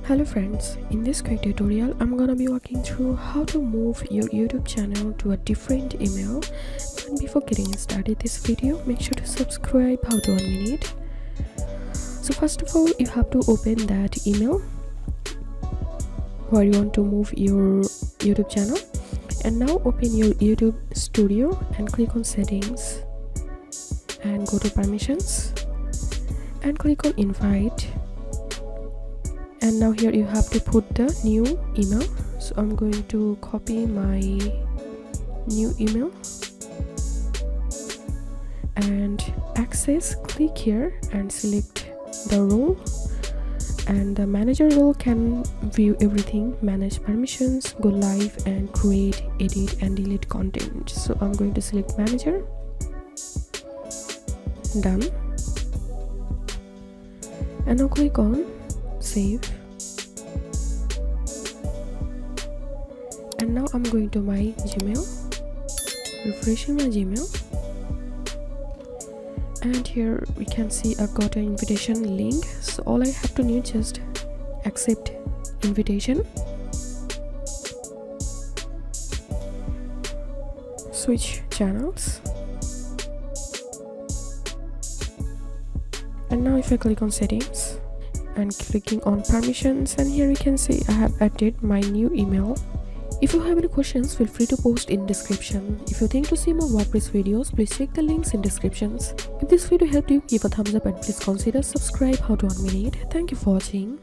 Hello friends, in this quick tutorial I'm gonna be walking through how to move your YouTube channel to a different email. And before getting started this video, make sure to subscribe how to 1 minute. So first of all, you have to open that email where you want to move your YouTube channel, and now open your YouTube Studio and click on settings and go to permissions and click on invite. And now here you have to put the new email. So I'm going to copy my new email and access, click here and select the role, and the manager role can view everything, manage permissions, go live and create, edit and delete content. So I'm going to select manager. Done. And now click on save. And now I'm going to my Gmail, refreshing my Gmail, and here we can see I got an invitation link. So all I have to do is just accept invitation, switch channels, and now if I click on settings and clicking on permissions, and here you can see I have added my new email. If you have any questions, feel free to post in description. If you think to see more WordPress videos, please check the links in descriptions. If this video helped you, give a thumbs up and please consider subscribe how to 1 minute. Thank you for watching.